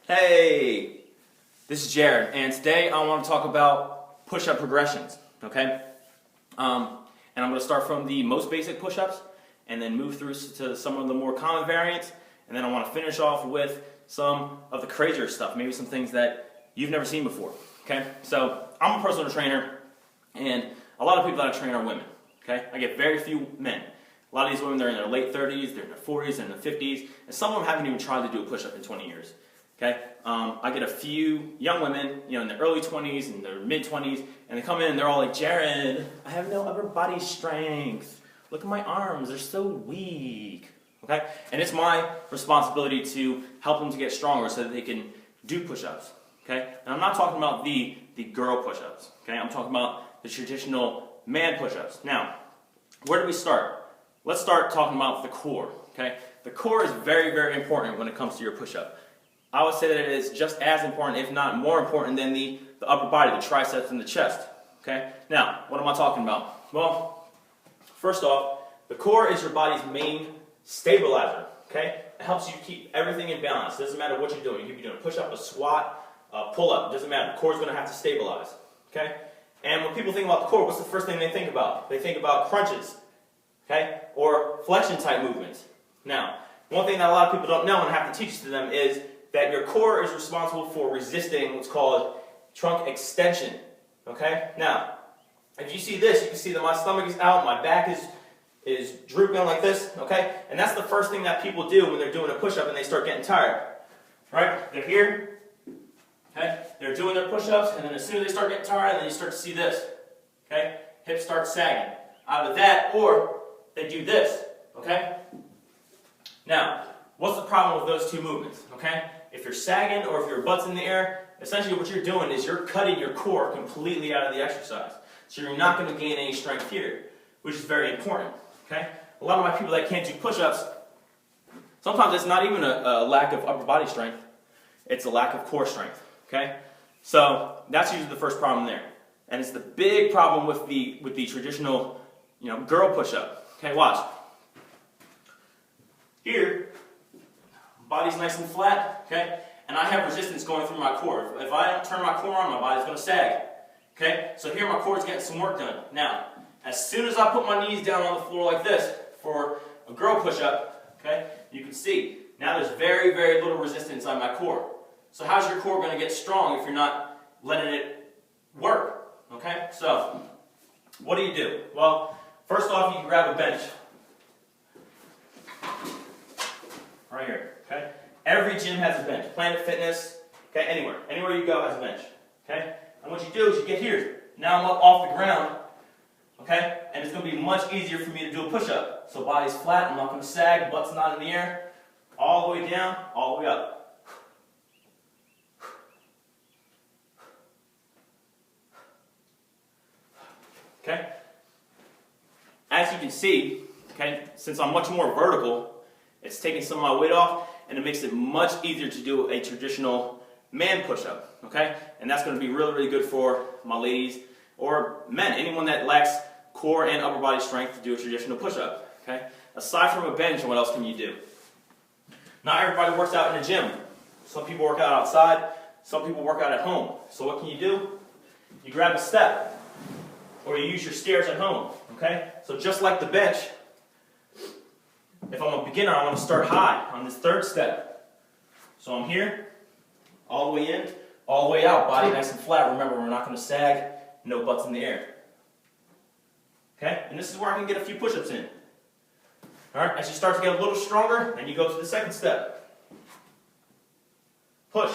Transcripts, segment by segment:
Hey, this is Jared, and today I want to talk about push-up progressions, okay? And I'm going to start from the most basic push-ups, and then move through to some of the more common variants, and then I want to finish off with some of the crazier stuff, maybe some things that you've never seen before, okay? So, I'm a personal trainer, and a lot of people that I train are women, okay? I get very few men. A lot of these women, they're in their late 30s, they're in their 40s, they're in their 50s, and some of them haven't even tried to do a push-up in 20 years. Okay, I get a few young women, in their early 20s and their mid 20s, and they come in and they're all like, "Jared, I have no upper body strength. Look at my arms; they're so weak." Okay, and it's my responsibility to help them to get stronger so that they can do push-ups. Okay, and I'm not talking about the girl push-ups. Okay, I'm talking about the traditional man push-ups. Now, where do we start? Let's start talking about the core. Okay, the core is very, very important when it comes to your push-up. I would say that it is just as important, if not more important, than the upper body, the triceps and the chest. Okay? Now, what am I talking about? Well, first off, the core is your body's main stabilizer. Okay? It helps you keep everything in balance. It doesn't matter what you're doing. You could be doing a push-up, a squat, a pull-up. It doesn't matter. The core is going to have to stabilize. Okay? And when people think about the core, what's the first thing they think about? They think about crunches. Okay? Or flexion-type movements. Now, one thing that a lot of people don't know and have to teach to them is that your core is responsible for resisting what's called trunk extension. Okay? Now, if you see this, you can see that my stomach is out, my back is drooping like this, okay? And that's the first thing that people do when they're doing a push-up and they start getting tired. Right? They're here, okay? They're doing their push-ups, and then as soon as they start getting tired, then you start to see this, okay? Hips start sagging. Either that, or they do this, okay? Now, what's the problem with those two movements, okay? If you're sagging or if your butt's in the air, essentially what you're doing is you're cutting your core completely out of the exercise. So you're not going to gain any strength here, which is very important, okay? A lot of my people that can't do push-ups, sometimes it's not even a lack of upper body strength, it's a lack of core strength, okay? So that's usually the first problem there. And it's the big problem with the traditional, girl push-up. Okay, watch. Here, body's nice and flat, okay? And I have resistance going through my core. If I don't turn my core on, my body's going to sag, okay? So here my core's getting some work done. Now, as soon as I put my knees down on the floor like this for a girl push-up, okay, you can see, now there's very, very little resistance on my core. So how's your core going to get strong if you're not letting it work, okay? So, what do? Well, first off, you can grab a bench. Right here, okay? Every gym has a bench. Planet Fitness, okay, anywhere you go has a bench, okay? And what you do is you get here. Now I'm up off the ground, okay? And it's going to be much easier for me to do a push-up. So body's flat, I'm not going to sag, butt's not in the air. All the way down, all the way up. Okay? As you can see, okay, since I'm much more vertical, it's taking some of my weight off, and it makes it much easier to do a traditional man push-up, okay? And that's going to be really, really good for my ladies or men, anyone that lacks core and upper body strength to do a traditional push-up, okay? Aside from a bench, what else can you do? Not everybody works out in a gym. Some people work out outside, some people work out at home. So what can you do? You grab a step, or you use your stairs at home, okay? So just like the bench, if I'm a beginner, I want to start high on this third step. So I'm here, all the way in, all the way out, body nice and flat. Remember, we're not going to sag, no butts in the air. Okay? And this is where I can get a few push-ups in. Alright, as you start to get a little stronger, then you go to the second step. Push.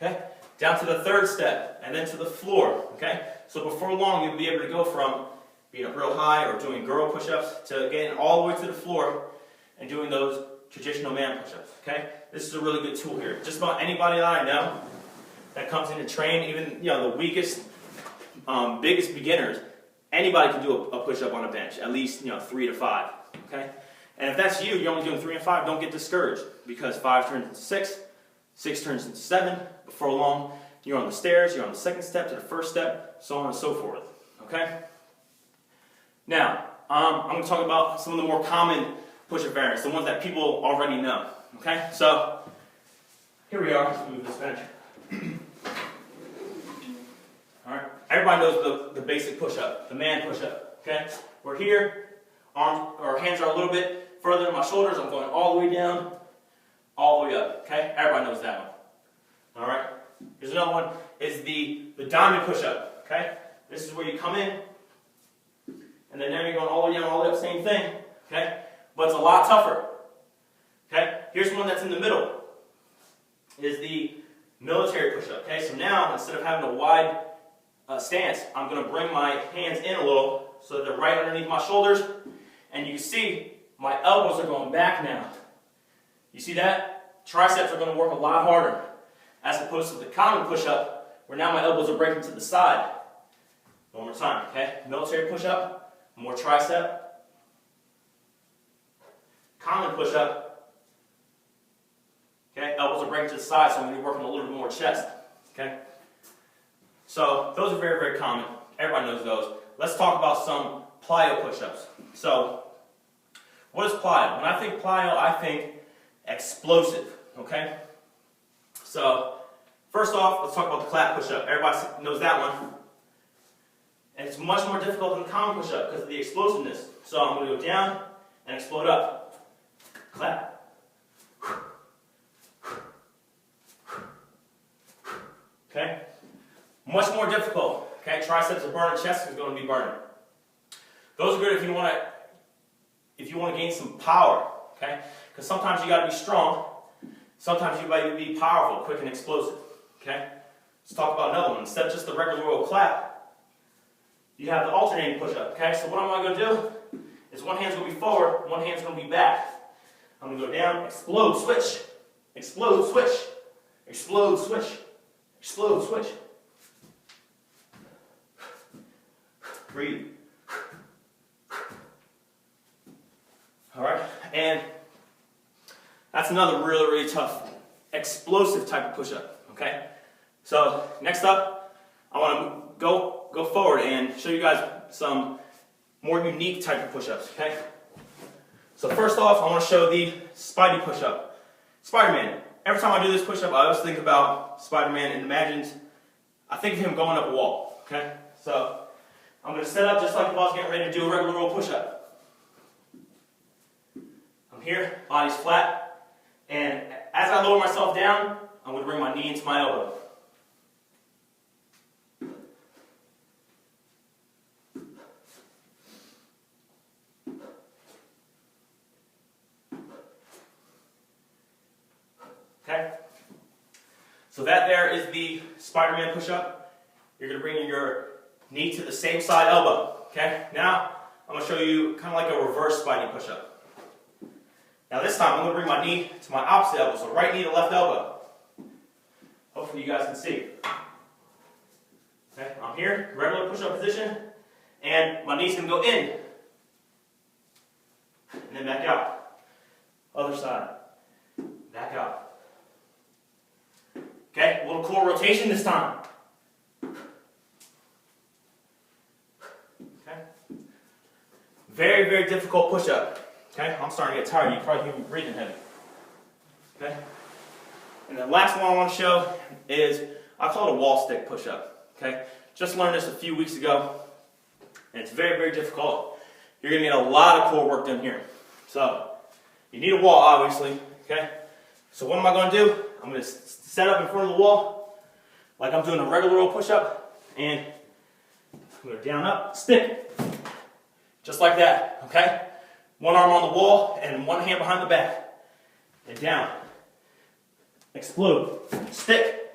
Okay? Down to the third step, and then to the floor. Okay? So before long, you'll be able to go from being up real high or doing girl push-ups to getting all the way to the floor and doing those traditional man push-ups, okay? This is a really good tool here. Just about anybody that I know that comes in to train, even the weakest, biggest beginners, anybody can do a push-up on a bench, at least 3 to 5, okay? And if that's you, you're only doing 3 and 5, don't get discouraged, because 5 turns into 6, 6 turns into 7. Before long, you're on the stairs, you're on the second step to the first step, so on and so forth, okay? Now, I'm going to talk about some of the more common push-up variants, the ones that people already know. Okay, so here we are. Let's move this bench. All right. Everybody knows the basic push-up, the man push-up. Okay. We're here. Our hands are a little bit further than my shoulders. I'm going all the way down, all the way up. Okay. Everybody knows that one. All right. Here's another one. Is the diamond push-up. Okay. This is where you come in, and then now you're going all the way down, all the way up. Same thing. Okay. But it's a lot tougher. Okay. Here's one that's in the middle. Is the military push-up. Okay. So now instead of having a wide stance, I'm going to bring my hands in a little so that they're right underneath my shoulders, and you can see my elbows are going back now. You see that? Triceps are going to work a lot harder as opposed to the common push-up where now my elbows are breaking to the side. One more time, okay? Military push-up, more tricep. Common push-up, okay? Elbows are breaking to the side, so I'm going to be working a little bit more chest, okay? So those are very, very common. Everybody knows those. Let's talk about some plyo push-ups. So what is plyo? When I think plyo, I think explosive, okay? So first off, let's talk about the clap push-up. Everybody knows that one. And it's much more difficult than the common push-up because of the explosiveness. So I'm going to go down and explode up. Clap. Okay? Much more difficult. Okay? Triceps are burning, chest is going to be burning. Those are good if you want to gain some power. Okay? Because sometimes you got to be strong. Sometimes you got to be powerful, quick and explosive. Okay? Let's talk about another one. Instead of just the regular old clap, you have the alternating push-up. Okay? So what am I going to do is one hand's going to be forward, one hand's going to be back. I'm going to go down, explode, switch. Explode, switch. Explode, switch. Explode, switch. Breathe. Alright, and that's another really, really tough, explosive type of push-up. Okay? So, next up, I want to go forward and show you guys some more unique type of push-ups. Okay? So first off, I want to show the Spidey push-up. Spider-Man. Every time I do this push-up, I always think about Spider-Man and I think of him going up a wall. Okay? So, I'm going to set up just like if I was getting ready to do a regular old push-up. I'm here, body's flat, and as I lower myself down, I'm going to bring my knee into my elbow. Okay? So that there is the Spider-Man push-up. You're going to bring your knee to the same side elbow. Okay? Now, I'm going to show you kind of like a reverse Spidey push-up. Now this time, I'm going to bring my knee to my opposite elbow. So right knee to left elbow. Hopefully you guys can see. Okay? I'm here, regular push-up position. And my knee's going to go in. And then back out. Other side. Back out. Okay, a little core rotation this time. Okay. Very, very difficult push-up. Okay, I'm starting to get tired. You probably hear me breathing heavy. Okay. And the last one I want to show is, I call it a wall stick push-up. Okay. Just learned this a few weeks ago, and it's very, very difficult. You're going to get a lot of core work done here. So, you need a wall, obviously. Okay. So what am I going to do? I'm going to set up in front of the wall like I'm doing a regular old push-up, and I'm going to down, up, stick. Just like that, okay? One arm on the wall and one hand behind the back. And down. Explode. Stick.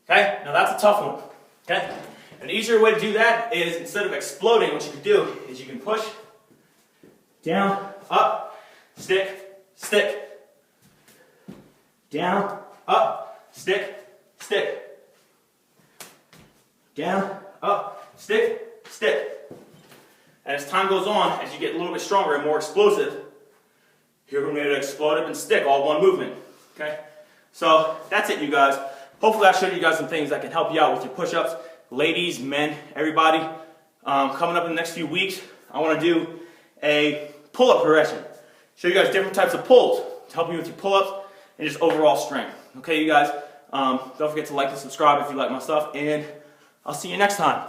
Okay? Now that's a tough one. Okay? An easier way to do that is, instead of exploding, what you can do is you can push, down, up, stick, stick. Down, up, stick, stick. Down, up, stick, stick. And as time goes on, as you get a little bit stronger and more explosive, you're going to be able to explode up and stick, all one movement. Okay? So that's it, you guys. Hopefully I showed you guys some things that can help you out with your push-ups. Ladies, men, everybody. Coming up in the next few weeks, I want to do a pull-up progression. Show you guys different types of pulls to help you with your pull-ups and just overall strength. Okay, you guys, don't forget to like and subscribe if you like my stuff, and I'll see you next time.